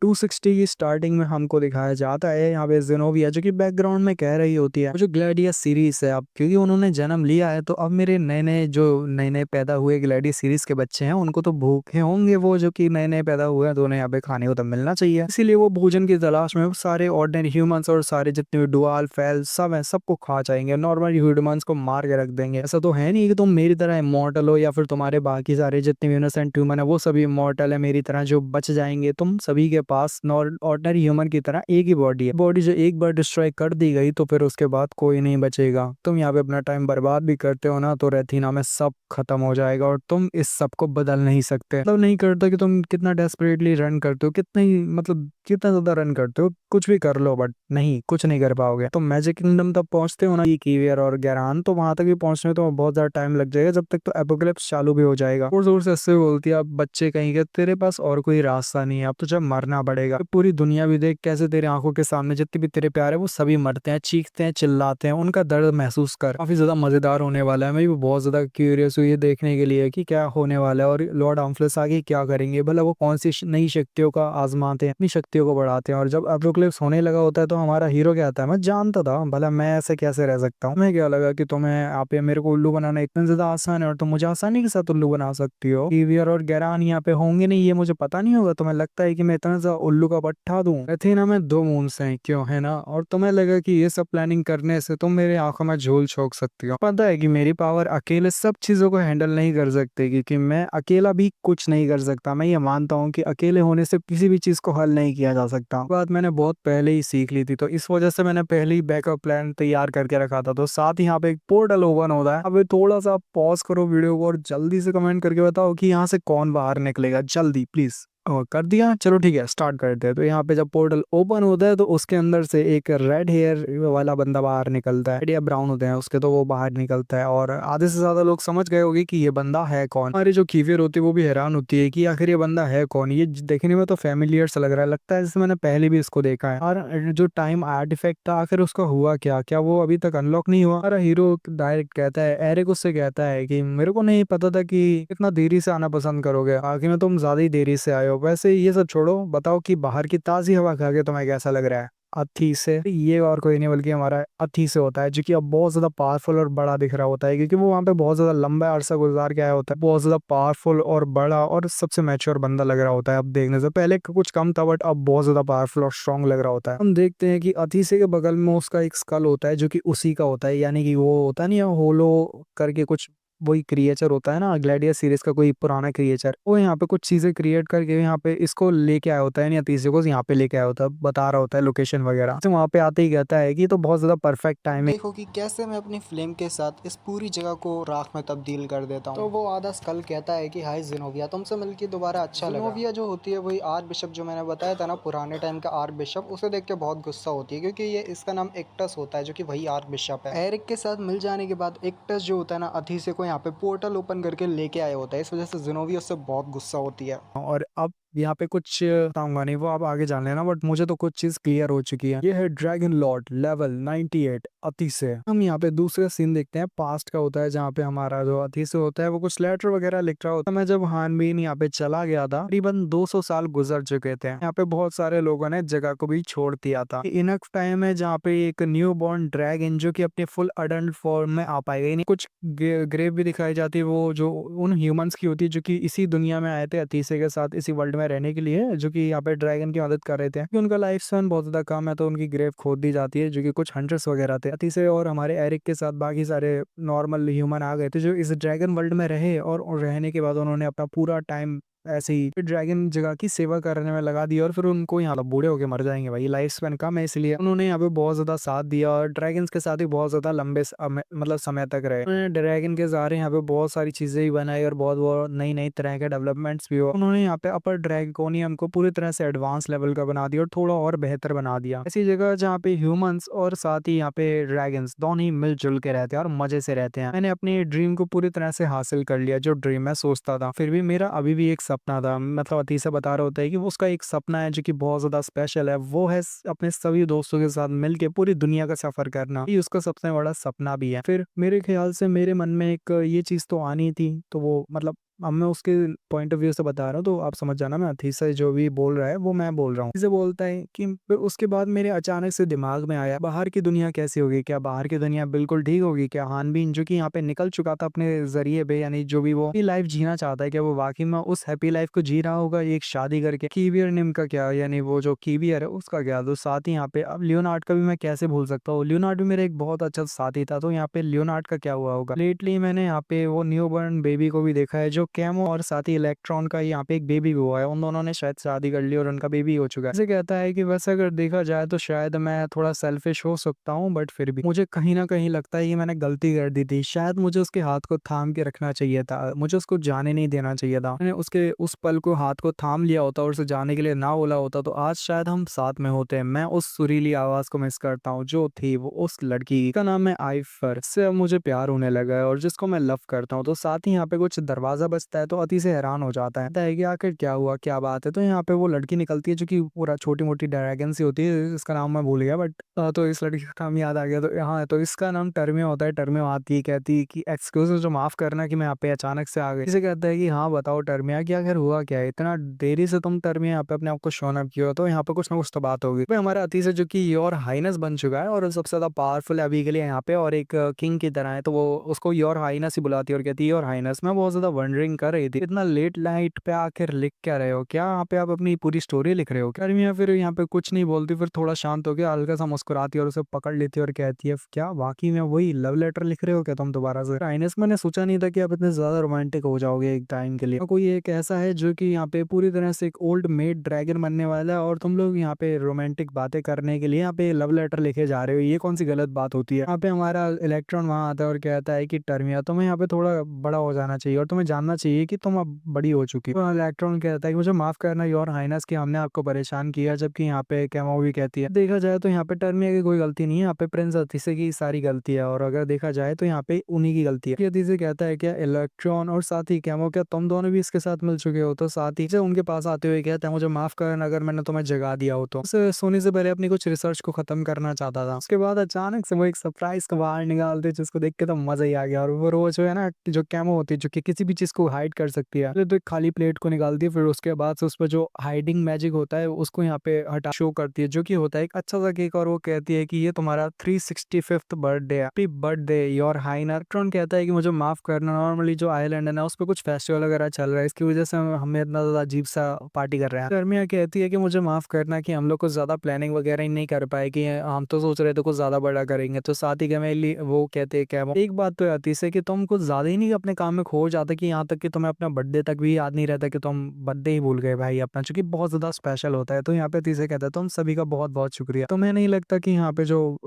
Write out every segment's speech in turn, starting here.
260 की स्टार्टिंग में हमको दिखाया जाता है यहाँ पे ज़ेनोबिया जो कि बैकग्राउंड में कह रही होती है जो ग्लैडियस सीरीज है। अब क्योंकि उन्होंने जन्म लिया है तो अब मेरे नए नए पैदा हुए ग्लैडियस सीरीज के बच्चे हैं उनको तो भूखे होंगे, वो जो कि नए नए पैदा हुए हैं तो उन्हें यहाँ पे खाने को तो मिलना चाहिए। इसीलिए वो भोजन की तलाश में सारे ऑर्डिनरी ह्यूमंस और सारे जितने भी डुआल फैल सब हैं सबको खा जाएंगे, नॉर्मल ह्यूमंस को मार के रख देंगे। ऐसा तो है नहीं कि तुम मेरी तरह इमॉर्टल हो या फिर तुम्हारे बाकी सारे जितने भी इनोसेंट ह्यूमन है वो सभी इमॉर्टल है मेरी तरह जो बच जाएंगे। तुम सभी के पास ऑर्डिनरी ह्यूमन की तरह एक ही बॉडी है, बॉडी जो एक बार डिस्ट्रॉय कर दी गई तो फिर उसके बाद कोई नहीं बचेगा। तुम यहाँ पे अपना टाइम बर्बाद भी करते हो ना तो रेथिना में सब खत्म हो जाएगा और तुम इस सब को बदल नहीं सकते। मतलब नहीं करते कि तुम कितना डेस्परेटली रन करते हो, कितना ही मतलब कितना ज्यादा रन करते हो, कुछ भी कर लो बट नहीं कुछ नहीं कर पाओगे। तो मैजिक किंगडम तक पहुंचते हो ना कीवियर और गैरान, तो वहां तक भी पहुंचने में तो बहुत ज्यादा टाइम लग जाएगा जब तक तो एपोकलिप्स चालू भी हो जाएगा। और जोर से इससे बोलती है अब बच्चे कहीं के तेरे पास और कोई रास्ता नहीं है, अब तुझे मरना पड़ेगा। तो पूरी दुनिया भी देख कैसे तेरे आंखों के सामने जितने भी तेरे प्यार है वो सभी मरते हैं, चीखते हैं, चिल्लाते हैं, उनका दर्द महसूस कर। काफी ज्यादा मजेदार होने वाला है। मैं भी बहुत ज्यादा क्यूरियस हूँ ये देखने के लिए कि क्या होने वाला है और लॉर्ड आर्मफ्लेस आगे क्या करेंगे, भला वो कौन सी नई शक्तियों का आजमाते हैं, अपनी शक्तियों को बढ़ाते हैं। और जब एपोकलिप्स होने लगा होता है तो हमारा हीरो क्या आता है, मैं जानता था भला मैं ऐसे कैसे रह सकता हूँ। मैं क्या लगा कि तुम्हें आप ये मेरे को उल्लू बनाना इतना ज्यादा आसान है और तुम मुझे आसानी के साथ उल्लू बना सकती हो। कीवियर और गैरान यहाँ पे होंगे नहीं ये मुझे पता नहीं होगा, तुम्हें लगता है कि मैं इतना ज्यादा उल्लू का पट्टा दूं। एथेना में 2 मून्स हैं क्यों, है ना, और तुम्हें लगा कि ये सब प्लानिंग करने से तुम मेरे आंखों में झोल छोक सकती हो। पता है कि मेरी पावर अकेले सब चीजों को हैंडल नहीं कर सकती क्योंकि मैं अकेला भी कुछ नहीं कर सकता। मैं ये मानता हूँ कि अकेले होने से किसी भी चीज को हल नहीं किया जा सकता। बात मैंने बहुत पहले ही सीख ली थी तो इस वजह से मैंने पहले ही बैकअप प्लान तैयार करके रखा था। तो साथ ही यहाँ पे एक पोर्टल ओपन होता है। अब थोड़ा सा पॉज करो वीडियो को और जल्दी से कमेंट करके बताओ कि यहाँ से कौन बाहर निकलेगा, जल्दी प्लीज। कर दिया, चलो ठीक है स्टार्ट करते हैं। तो यहाँ पे जब पोर्टल ओपन होता है तो उसके अंदर से एक रेड हेयर वाला बंदा बाहर निकलता है, रेड या ब्राउन होते हैं उसके, तो वो बाहर निकलता है और आधे से ज्यादा लोग समझ गए होंगे कि ये बंदा है कौन। हमारी जो कीवियर होती है वो भी हैरान होती है कि आखिर ये बंदा है कौन, ये देखने में तो फैमिलियर सा लग रहा है, लगता है जैसे मैंने पहले भी इसको देखा है। और जो टाइम आर्टिफैक्ट था आखिर उसका हुआ क्या, क्या वो अभी तक अनलॉक नहीं हुआ। हमारा हीरो डायरेक्ट कहता है, एरिक उससे कहता है कि मेरे को नहीं पता था कि इतना देरी से आना पसंद करोगे, आखिर में तुम ज्यादा ही देरी से आए हो। वैसे ये सब छोड़ो, बताओ कि बाहर की ताजी हवा खा के तुम्हें कैसा लग रहा है। अथी से, ये और कोई नहीं बल्कि हमारा अथी से होता है जो कि अब बहुत ज्यादा पावरफुल और बड़ा दिख रहा होता है क्योंकि वो वहाँ पे बहुत ज्यादा लंबा अरसा गुजार के आया होता है। बहुत ज्यादा पावरफुल और बड़ा और सबसे मैच्योर बंदा लग रहा होता है अब देखने से, पहले कुछ कम था बट अब बहुत ज्यादा पावरफुल और स्ट्रांग लग रहा होता है। हम देखते हैं कि अथीसे के बगल में उसका एक स्कल होता है जो कि उसी का होता है, यानी कि वो होता नहीं है होलो करके कुछ, वही क्रिएचर होता है ना ग्लैडियस सीरीज का कोई पुराना क्रिएचर, वो यहाँ पे कुछ चीजें क्रिएट करके यहाँ पे इसको लेके आया होता है, या तीसरे को यहाँ पे लेके आया होता है, बता रहा होता है लोकेशन वगैरह। तो वहाँ पे आते ही कहता है कि ये तो बहुत ज्यादा परफेक्ट टाइम है। देखो कि कैसे मैं अपनी फ्लेम के साथ इस पूरी जगह को राख में तब्दील कर देता हूँ। तो वो आधा स्कल कहता है कि हाय जिनोविया, तुमसे मिलके दोबारा अच्छा लगा। जिनोविया जो होती है वही आर्क बिशप जो मैंने बताया था ना, पुराने टाइम का आर्क बिशप, उसे देख के बहुत गुस्सा होती है क्योंकि ये इसका नाम एक्टस होता है जो कि वही आर्क बिशप है। एरिक के साथ मिल जाने के बाद एक्टस जो होता है ना अथीसे को यहाँ पे पोर्टल ओपन करके लेके आया होता है, इस वजह से जिनोविया उससे बहुत गुस्सा होती है। और अब यहाँ पे कुछ बताऊंगा नहीं, वो आप आगे जान लेना, बट मुझे तो कुछ चीज क्लियर हो चुकी है। ये है ड्रैगन लॉर्ड लेवल 98 अतिशय। हम यहाँ पे दूसरा सीन देखते हैं, पास्ट का होता है जहाँ पे हमारा जो अतिशय होता है वो कुछ लेटर वगैरह लिख रहा होता है। मैं जब हानबीन यहाँ पे चला गया था करीबन 200 साल गुजर चुके थे, यहाँ पे बहुत सारे लोगों ने जगह को भी छोड़ दिया था। इनफ टाइम है जहाँ पे एक न्यू बॉर्न ड्रैगन जो कि अपने फुल अडल्ट फॉर्म में आ पाएगा, नहीं कुछ ग्रेव भी दिखाई जाती है वो जो उन ह्यूमंस की होती है जो कि इसी दुनिया में आए थे अतीसे के साथ इसी वर्ल्ड में रहने के लिए, जो कि यहाँ पे ड्रैगन की मदद कर रहे थे कि उनका लाइफ स्पैन बहुत ज्यादा कम है तो उनकी ग्रेव खोद दी जाती है, जो कि कुछ हंटर्स वगैरह थे। अतीसे और हमारे एरिक के साथ बाकी सारे नॉर्मल ह्यूमन आ गए थे जो इस ड्रैगन वर्ल्ड में रहे और रहने के बाद उन्होंने अपना पूरा टाइम ऐसे ही ड्रैगन जगह की सेवा करने में लगा दिया और फिर उनको यहाँ बूढ़े होके मर जाएंगे भाई, लाइफ स्पैन कम है इसलिए उन्होंने यहाँ पे बहुत ज्यादा साथ दिया और ड्रैगन्स के साथ ही बहुत ज्यादा लंबे मतलब समय तक रहे। उन्होंने ड्रैगन के सहारे यहाँ पे बहुत सारी चीजें भी बनाई और बहुत बहुत नई नई तरह के डेवलपमेंट्स भी हो। उन्होंने यहाँ पे अपर ड्रैगोनियम को पूरी तरह से एडवांस लेवल का बना दिया और थोड़ा और बेहतर बना दिया, ऐसी जगह जहाँ पे ह्यूमंस और साथ ही यहाँ पे ड्रैगन्स दोनों ही मिलजुल के रहते हैं और मजे से रहते हैं। मैंने अपनी ड्रीम को पूरी तरह से हासिल कर लिया, जो ड्रीम मैं सोचता था, फिर भी मेरा अभी भी एक सपना था। मतलब अतीसा बता रहा होता है कि वो उसका एक सपना है जो कि बहुत ज्यादा स्पेशल है, वो है अपने सभी दोस्तों के साथ मिलके पूरी दुनिया का सफर करना, ये उसका सबसे बड़ा सपना भी है। फिर मेरे ख्याल से मेरे मन में एक ये चीज तो आनी थी, तो वो मतलब अब मैं उसके पॉइंट ऑफ व्यू से बता रहा हूँ, तो आप समझ जाना मैं अतीसर जो भी बोल रहा है वो मैं बोल रहा हूँ। इसे बोलता है कि फिर उसके बाद मेरे अचानक से दिमाग में आया बाहर की दुनिया कैसी होगी, क्या बाहर की दुनिया बिल्कुल ठीक होगी, क्या हानबीन जो कि यहाँ पे निकल चुका था अपने जरिए पे, यानी जो भी वो लाइफ जीना चाहता है, क्या वो वाकई में उस हैप्पी लाइफ को जी रहा होगा एक शादी करके। कीवियर निम का क्या, यानी वो जो कीवियर है उसका क्या, तो साथ ही यहाँ पे अब लियोनार्ड का भी मैं कैसे भूल सकता हूँ, लियोनार्ड भी मेरा एक बहुत अच्छा साथी था। तो यहाँ पे लियोनार्ड का क्या हुआ होगा। लेटली मैंने यहाँ पे वो न्यू बॉर्न बेबी को भी देखा है, जो कैमो और साथ ही इलेक्ट्रॉन का यहाँ पे एक बेबी भी हुआ है, उन दोनों ने शायद शादी कर ली और उनका बेबी हो चुका है। इसे कहता है कि वैसे अगर देखा जाए तो शायद मैं थोड़ा सेल्फिश हो सकता हूँ, बट फिर भी मुझे कहीं ना कहीं लगता है कि मैंने गलती कर दी थी। शायद मुझे उसके हाथ को थाम के रखना चाहिए था, मुझे उसको जाने नहीं देना चाहिए था। मैंने उसके उस पल को हाथ को थाम लिया होता और उसे जाने के लिए ना बोला होता तो आज शायद हम साथ में होते हैं। मैं उस सुरीली आवाज को मिस करता हूँ जो थी वो उस लड़की का नाम है आइफर, से अब मुझे प्यार होने लगा है और जिसको मैं लव करता हूँ। तो साथ ही यहाँ पे कुछ दरवाजा बजता है तो अति से हैरान हो जाता है कि आखिर क्या हुआ, क्या बात है। तो यहाँ पे वो लड़की निकलती है जो कि पूरा छोटी मोटी ड्रैगन सी होती है, इसका नाम मैं भूल गया, बट तो इस लड़की का नाम याद आ गया। तो यहाँ तो इसका नाम टर्मियो होता है। टर्मियो आती है, कहती है कि एक्सक्यूज जो माफ करना कि मैं यहाँ पे अचानक से आ गई। इसे कहता है कि हाँ बताओ टर्मिया, क्या आखिर हुआ क्या है, इतना देरी से तुम टर्मिया यहाँ पे अपने आप को शोन अप किया हो, तो यहाँ पे कुछ ना कुछ तो बात होगी। भाई हमारा अतीस है जो कि योर हाइनेस बन चुका है और सबसे ज्यादा पावरफुल है अभी के लिए यहाँ पे और एक किंग की तरह है, तो वो उसको योर हाइनेस ही बुलाती है और कहती है योर हाइनेस। मैं बहुत ज्यादा वंडरिंग कर रही थी इतना लेट नाइट पे आखिर लिख क्या रहे हो, क्या यहाँ पे आप अपनी पूरी स्टोरी लिख रहे हो क्या। टर्मिया फिर यहाँ पे कुछ नहीं बोलती, फिर थोड़ा शांत हो गया, हल्का सा मुस्कुराती है और उसे पकड़ लेती है और कहती है क्या वाकई में वही लव लेटर लिख रहे हो क्या तुम दोबारा से। हाइनेस मैंने सोचा नहीं था कि आप इतने ज्यादा रोमांटिक हो जाओगे एक टाइम के लिए। कोई एक ऐसा है जो कि यहाँ पे पूरी तरह से एक ओल्ड मेड ड्रैगन बनने वाला है और तुम लोग यहाँ पे रोमांटिक बातें करने के लिए यहाँ पे लव लेटर लिखे जा रहे हो, ये कौन सी गलत बात होती है। यहाँ पे हमारा इलेक्ट्रॉन वहां आता है और कहता है कि टर्मिया तुम्हें यहाँ पे थोड़ा बड़ा हो जाना चाहिए और तुम्हें जानना चाहिए कि तुम अब बड़ी हो चुकी हो। तो इलेक्ट्रॉन कहता है कि मुझे माफ करना योर हाइनेस कि हमने आपको परेशान किया, जबकि यहाँ पे कैमो भी कहती है देखा जाए तो यहाँ पे टर्मिया की कोई गलती नहीं है, यहाँ पे प्रिंस अतिसे की सारी गलती है और अगर देखा जाए तो यहाँ पे उन्हीं की गलती है। अतिसे कहता है क्या इलेक्ट्रॉन और साथ ही कैमो क्या तुम दोनों भी इसके साथ मिल चुके हो, तो साथ ही से उनके पास आते हुए कहता है मुझे माफ करना अगर मैंने तुम्हें जगा दिया हो। तो सोने से पहले अपनी कुछ रिसर्च को खत्म करना चाहता था। उसके बाद अचानक से वो एक सरप्राइज का बाहर निकालते जिसको देख के तो मजा ही आ गया और वो रोज जो है ना जो कैमो होती है जो कि किसी भी चीज को हाइड कर सकती है, तो एक खाली प्लेट को निकालती है, फिर उसके बाद से उस पर जो हाइडिंग मैजिक होता है उसको यहाँ पे हटा शो करती है जो कि होता है एक अच्छा सा केक और वो कहती है कि ये तुम्हारा 365th बर्थडे है, हैप्पी बर्थडे योर हाइनर। ट्रॉन कहता है कि मुझे माफ करना, नॉर्मली जो आइलैंड है ना उस पर कुछ फेस्टिवल वगैरह चल रहा है, इसकी वजह से हमें इतना ज्यादा अजीब सा पार्टी कर रहे हैं। गर्मिया कहती है कि मुझे माफ करना कि हम लोग कुछ ज्यादा प्लानिंग वगैरह ही नहीं कर पाए, कि हम तो सोच रहे थे कुछ ज्यादा बड़ा करेंगे। तो साथ ही वो कहते हैं क्या एक बात तो आती है कि तुम कुछ ज्यादा ही नहीं अपने काम में खो जाते, कि यहाँ तक कि तुम्हें अपना बर्थडे तक भी याद नहीं रहता, कि तुम बर्थडे ही भूल गए भाई अपना, जो कि बहुत ज्यादा स्पेशल होता है। तो यहाँ पे तीसरे कहता है तुम सभी का बहुत बहुत शुक्रिया। तो मैं नहीं लगता कि यहाँ पे जो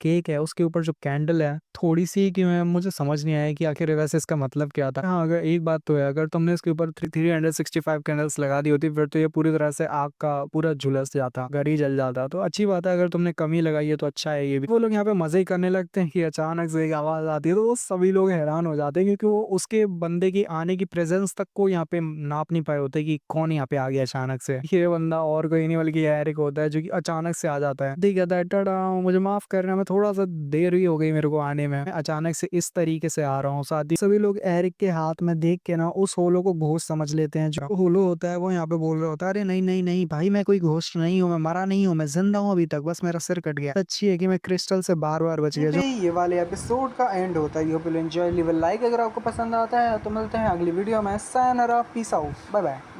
केक है उसके ऊपर जो कैंडल है थोड़ी सी कि मैं मुझे समझ नहीं आया कि आखिर वैसे इसका मतलब क्या था। हाँ अगर एक बात तो है, अगर तुमने इसके ऊपर 365 कैंडल्स लगा दी होती फिर तो ये पूरी तरह से आग का पूरा झुलस जाता, घर ही जल जाता। तो अच्छी बात है अगर तुमने कमी लगाई है तो अच्छा है ये भी। वो लोग यहाँ पे मजे ही करने लगते हैं कि अचानक से एक आवाज आती है, तो वो सभी लोग हैरान हो जाते हैं क्योंकि वो उसके बंदे की आने की प्रेजेंस तक को यहाँ पे नाप नहीं पाए होते कि कौन यहाँ पे आ गया अचानक से। ये बंदा और कोई नहीं बल्कि एरिक होता है जो कि अचानक से आ जाता है। ठीक है टाटा, मुझे माफ करना, मैं थोड़ा सा देर ही हो गई मेरे को आने में, मैं अचानक से इस तरीके से आ रहा हूँ। साथ ही सभी लोग एरिक के हाथ में देख के ना उस होलो को घोस्ट समझ लेते हैं। जो होलो होता है वो यहाँ पे बोल रहा होता है अरे नहीं नहीं नहीं भाई मैं कोई घोस्ट नहीं हूँ, मैं मरा नहीं हूँ, मैं जिंदा हूँ अभी तक, बस मेरा सिर कट गया। अच्छी है कि मैं क्रिस्टल से बार बार बच गया। ये वाले एपिसोड का एंड होता है। Hope you enjoy, leave a like अगर आपको पसंद आता है। तो मिलते हैं अगली वीडियो में। सायोनारा, peace out, bye bye bye.